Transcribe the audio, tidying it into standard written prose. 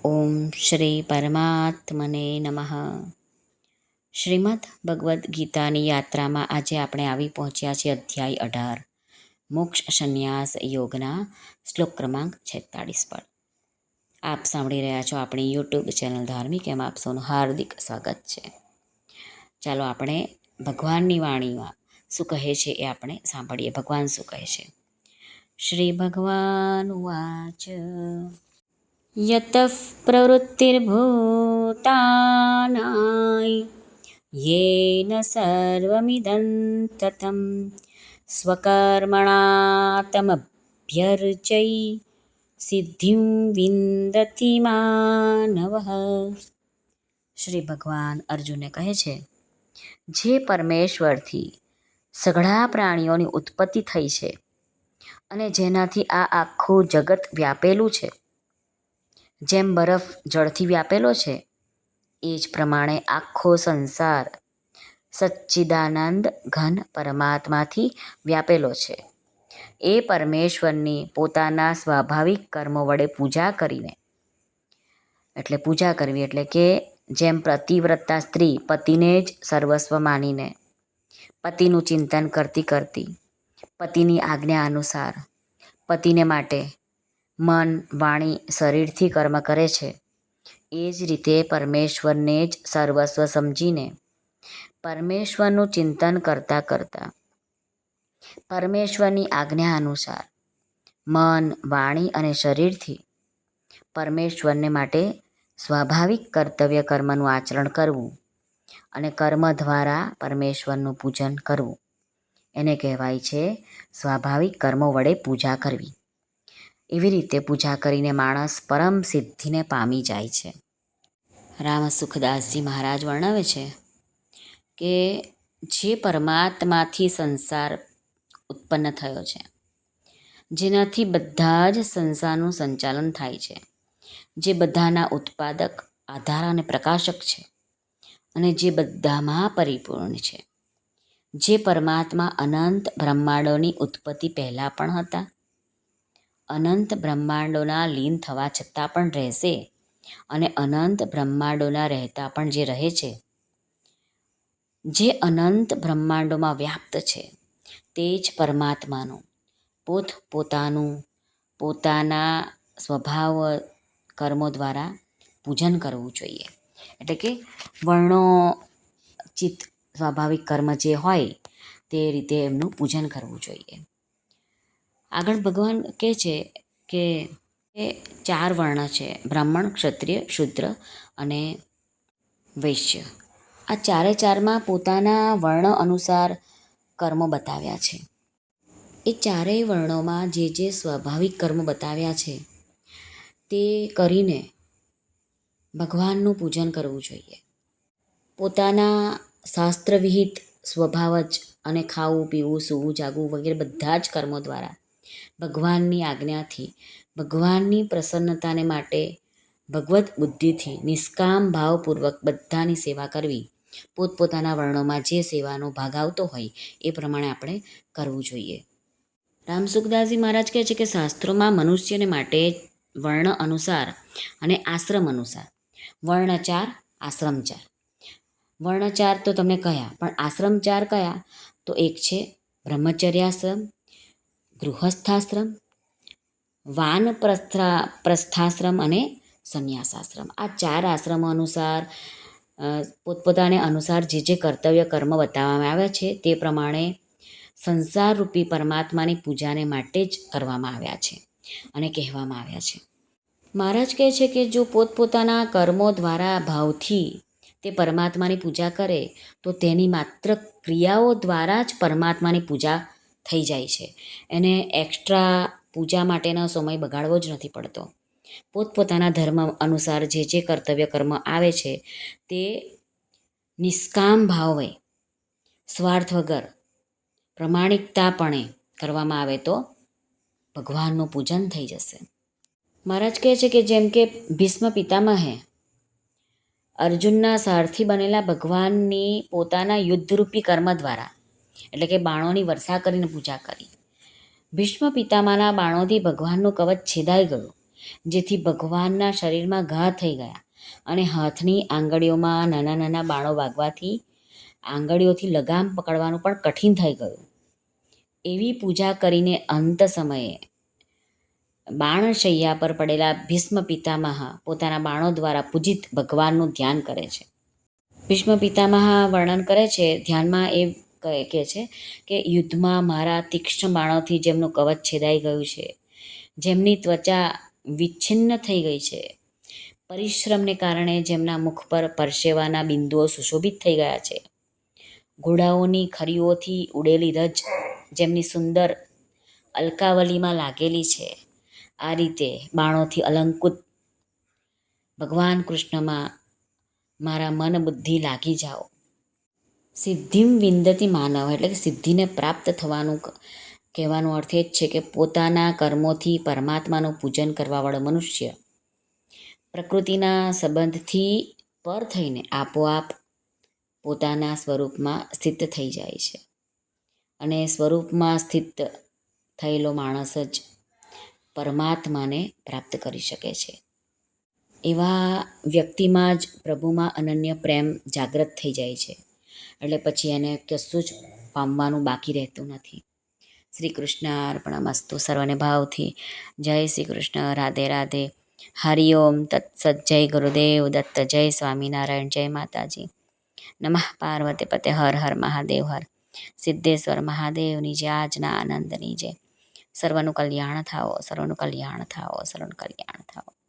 ઓમ શ્રી પરમાત્મને નમઃ. શ્રીમદ્ ભગવદ્ ગીતાની યાત્રામાં આજે આપણે આવી પહોંચ્યા છીએ અધ્યાય 18 મોક્ષ સંન્યાસ યોગના શ્લોક ક્રમાંક 46 પર. આપ સાંભળી રહ્યા છો આપણી યુટ્યુબ ચેનલ ધાર્મિક, એમાં આપ સૌનું હાર્દિક સ્વાગત છે. ચાલો આપણે ભગવાનની વાણીમાં શું કહે છે એ આપણે સાંભળીએ. ભગવાન શું કહે છે? શ્રી ભગવાન વાચ યતઃ પ્રવૃત્તિર્ભૂતાનાં યેન સર્વમિદં તतं સ્વકર્મણા તમભ્યર્ચૈ સિદ્ધિં વિંદતિ માનવઃ. શ્રી ભગવાન અર્જુનને કહે છે, જે પરમેશ્વરથી સઘળા પ્રાણીઓની ઉત્પત્તિ થઈ છે અને જેનાથી આ આખું જગત વ્યાપેલું છે, જેમ બરફ જળથી વ્યાપેલો છે એ જ પ્રમાણે આખો સંસાર સચ્ચિદાનંદ ઘન પરમાત્માથી વ્યાપેલો છે. એ પરમેશ્વરની પોતાના સ્વાભાવિક કર્મો વડે પૂજા કરવી એટલે કે જેમ પતિવ્રતા સ્ત્રી પતિને જ સર્વસ્વ માનીને પતિનું ચિંતન કરતી પતિની આજ્ઞા અનુસાર પતિને માટે મન, વાણી, શરીરથી કર્મ કરે છે, એ જ રીતે પરમેશ્વરને જ સર્વસ્વ સમજીને પરમેશ્વરનું ચિંતન કરતાં પરમેશ્વરની આજ્ઞા અનુસાર મન, વાણી અને શરીરથી પરમેશ્વરને માટે સ્વાભાવિક કર્તવ્ય કર્મનું આચરણ કરવું અને કર્મ દ્વારા પરમેશ્વરનું પૂજન કરવું, એને કહેવાય છે સ્વાભાવિક કર્મો વડે પૂજા કરવી. એવી રીતે પૂજા કરીને માણસ પરમ સિદ્ધિને પામી જાય છે. રામ સુખદાસજી મહારાજ વર્ણવે છે કે જે પરમાત્માથી સંસાર ઉત્પન્ન થયો છે, જેનાથી બધા જ સંસારનું સંચાલન થાય છે, જે બધાના ઉત્પાદક, આધાર અને પ્રકાશક છે અને જે બધામાં પરિપૂર્ણ છે, જે પરમાત્મા અનંત બ્રહ્માંડોની ઉત્પત્તિ પહેલાં પણ હતા, અનંત બ્રહ્માંડોના લીન થવા છતાં પણ રહેશે અને અનંત બ્રહ્માંડોના રહેતા પણ જે રહે છે, જે અનંત બ્રહ્માંડોમાં વ્યાપ્ત છે, તે જ પરમાત્માનું પોતાના સ્વભાવ કર્મો દ્વારા પૂજન કરવું જોઈએ. એટલે કે વર્ણોચિત સ્વાભાવિક કર્મ જે હોય તે રીતે એમનું પૂજન કરવું જોઈએ. આગળ ભગવાન કહે છે કે એ 4 વર્ણ છે: બ્રાહ્મણ, ક્ષત્રિય, શૂદ્ર અને વૈશ્ય. આ 4માં પોતાના વર્ણ અનુસાર કર્મો બતાવ્યા છે. એ 4 વર્ણોમાં જે સ્વાભાવિક કર્મો બતાવ્યા છે તે કરીને ભગવાનનું પૂજન કરવું જોઈએ. પોતાના શાસ્ત્રવિહિત સ્વભાવ જ અને ખાવું, પીવું, સૂવું, જાગવું વગેરે બધા જ કર્મો દ્વારા ભગવાનની આજ્ઞાથી, ભગવાનની પ્રસન્નતાને માટે ભગવત બુદ્ધિથી નિષ્કામ ભાવપૂર્વક બધાની સેવા કરવી. પોતપોતાના વર્ણોમાં જે સેવાનો ભાગ આવતો હોય એ પ્રમાણે આપણે કરવું જોઈએ. રામ સુખદાસજી મહારાજ કહે છે કે શાસ્ત્રોમાં મનુષ્યને માટે વર્ણ અનુસાર અને આશ્રમ અનુસાર વર્ણ 4, આશ્રમ 4. વર્ણ 4 તો તમને કયા, પણ આશ્રમ 4 કયા? તો એક છે બ્રહ્મચર્યાશ્રમ, ગૃહસ્થાશ્રમ, વાનપ્રસ્થાશ્રમ અને સંન્યાસાશ્રમ. આ 4 આશ્રમો અનુસાર પોતપોતાને અનુસાર જે કર્તવ્ય કર્મ બતાવવામાં આવ્યા છે તે પ્રમાણે સંસારરૂપી પરમાત્માની પૂજાને માટે જ કરવામાં આવ્યા છે અને કહેવામાં આવ્યા છે. મહારાજ કહે છે કે જો પોતપોતાના કર્મો દ્વારા ભાવથી તે પરમાત્માની પૂજા કરે તો તેની માત્ર ક્રિયાઓ દ્વારા જ પરમાત્માની પૂજા થઈ જાય છે. એને એક્સ્ટ્રા પૂજા માટેનો સમય બગાડવો જ નથી પડતો. પોતપોતાના ધર્મ અનુસાર જે કર્તવ્ય કર્મ આવે છે તે નિષ્કામ ભાવે, સ્વાર્થ વગર, પ્રમાણિકતાપણે કરવામાં આવે તો ભગવાનનું પૂજન થઈ જશે. મહારાજ કહે છે કે જેમ કે ભીષ્મ પિતામહે અર્જુનના સારથી બનેલા ભગવાનની પોતાના યુદ્ધરૂપી કર્મ દ્વારા એટલે કે બાણોની વર્ષા કરીને પૂજા કરી. ભીષ્મ પિતામહના બાણોથી ભગવાનનું કવચ છેદાઈ ગયું જેથી ભગવાનના શરીરમાં ઘા થઈ ગયા અને હાથની આંગળીઓમાં નાના નાના બાણો વાગવાથી આંગળીઓથી લગામ પકડવાનું પણ કઠિન થઈ ગયું. એવી પૂજા કરીને અંત સમયે બાણશૈયા પર પડેલા ભીષ્મ પિતામહ પોતાના બાણો દ્વારા પૂજિત ભગવાનનું ધ્યાન કરે છે. ભીષ્મ પિતામહ વર્ણન કરે છે, ધ્યાનમાં એ કહે છે કે યુદ્ધમાં મારા તીક્ષ્ણ બાણોથી જેમનું કવચ છેદાઈ ગયું છે, જેમની ત્વચા વિચ્છિન્ન થઈ ગઈ છે, પરિશ્રમને કારણે જેમના મુખ પર પરસેવાના બિંદુઓ સુશોભિત થઈ ગયા છે, ઘોડાઓની ખરીઓથી ઉડેલી રજ જેમની સુંદર અલકાવલીમાં લાગેલી છે, આ રીતે બાણોથી અલંકૃત ભગવાન કૃષ્ણમાં મારા મન બુદ્ધિ લાગી જાઓ. સિદ્ધિમ વિંદતી માનવ એટલે કે સિદ્ધિને પ્રાપ્ત થવાનું કહેવાનો અર્થ એ જ છે કે પોતાના કર્મોથી પરમાત્માનું પૂજન કરવાવાળો મનુષ્ય પ્રકૃતિના સંબંધથી પર થઈને આપોઆપ પોતાના સ્વરૂપમાં સ્થિત થઈ જાય છે. અને સ્વરૂપમાં સ્થિત થયેલો માણસ જ પરમાત્માને પ્રાપ્ત કરી શકે છે. એવા વ્યક્તિમાં જ પ્રભુમાં અનન્ય પ્રેમ જાગૃત થઈ જાય છે. એટલે પછી એને કશું જ પામવાનું બાકી રહેતું નથી. શ્રી કૃષ્ણ અર્પણમસ્તુ. સર્વને ભાવથી જય શ્રી કૃષ્ણ. રાધે રાધે. હરિઓમ તત્સત. જય ગુરુદેવ દત્ત. જય સ્વામિનારાયણ. જય માતાજી. નમઃ પાર્વતી પતે. હર હર મહાદેવ. હર સિદ્ધેશ્વર મહાદેવની જય. આજના આનંદની જય. સર્વનું કલ્યાણ થાઓ, સર્વનું કલ્યાણ થાઓ, સર્વનું કલ્યાણ થાઓ.